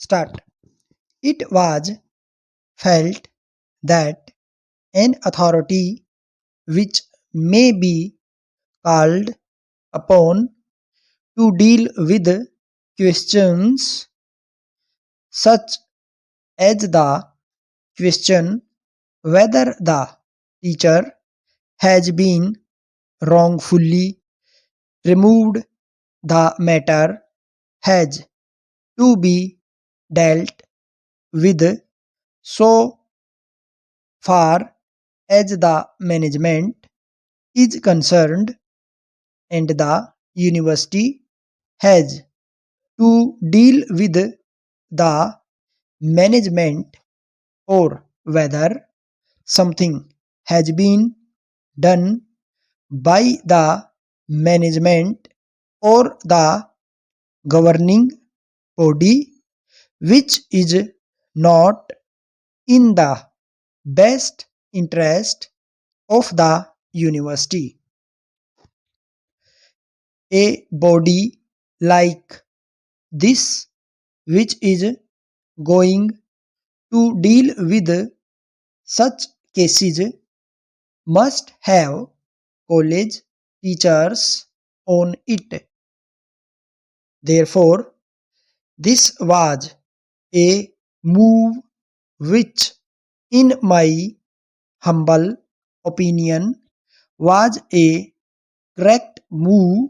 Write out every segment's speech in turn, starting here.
Start. It was felt that an authority which may be called upon to deal with questions such as the question whether the teacher has been wrongfully removed, the matter has to be dealt with so far as the management is concerned, and the university has to deal with the management, or whether something has been done by the management or the governing body which is not in the best interest of the university. A body like this, which is going to deal with such cases, must have college teachers on it. Therefore, this was a move which, in my humble opinion, was a correct move,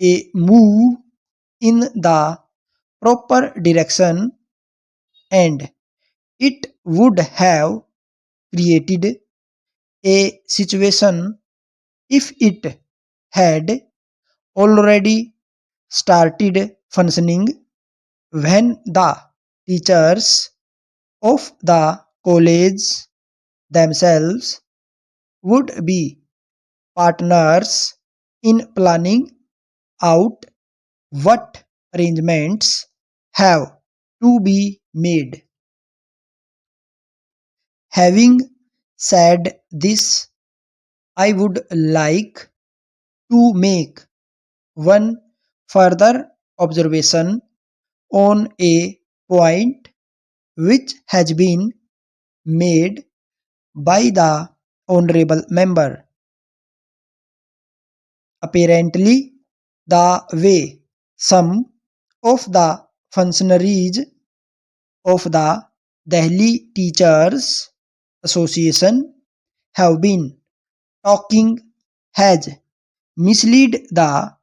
a move in the proper direction, and it would have created a situation if it had already started functioning, when the teachers of the college themselves would be partners in planning out what arrangements have to be made. Having said this, I would like to make one further observation on a point which has been made by the honorable member. Apparently, the way some of the functionaries of the Delhi Teachers Association have been talking has misled the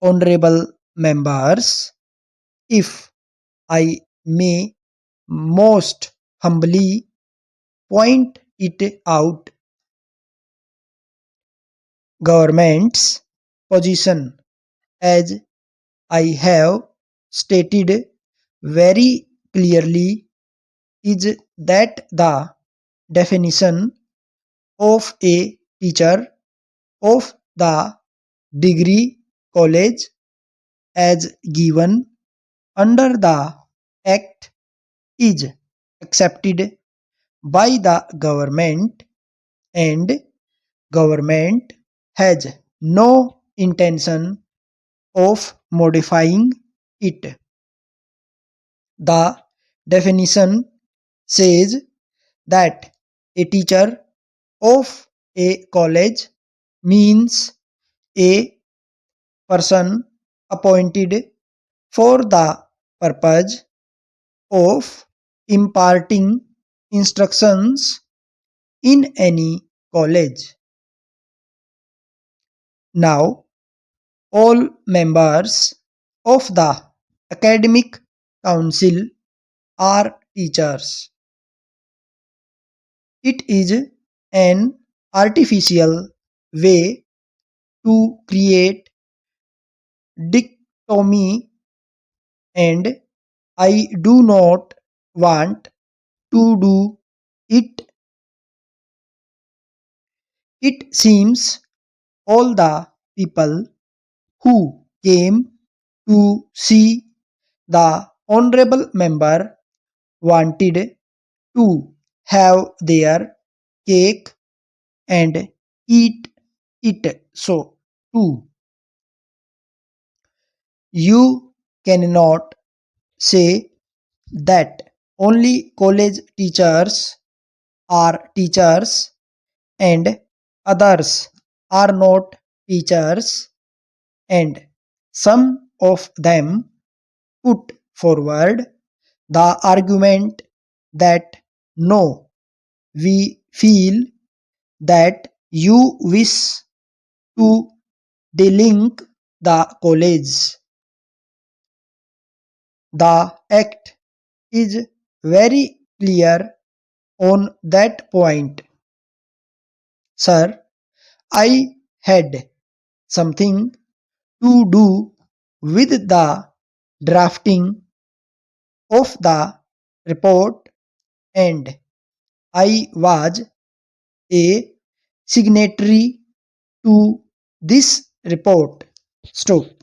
honorable members. If I may most humbly point it out, government's position, as I have stated very clearly, is that the definition of a teacher of the degree college as given under the Act is accepted by the government, and government has no intention of modifying it. The definition says that a teacher of a college means a person appointed for the purpose of imparting instructions in any college. Now, all members of the academic council are teachers. It is an artificial way to create dichotomy, and I do not want to do it. It seems all the people who came to see the honorable member wanted to have their cake and eat it so too. You cannot say that only college teachers are teachers and others are not teachers, and some of them put forward the argument that no, we feel that you wish to delink the college. The Act is very clear on that point. Sir, I had something to do with the drafting of the report, and I was a signatory to this report. Stop.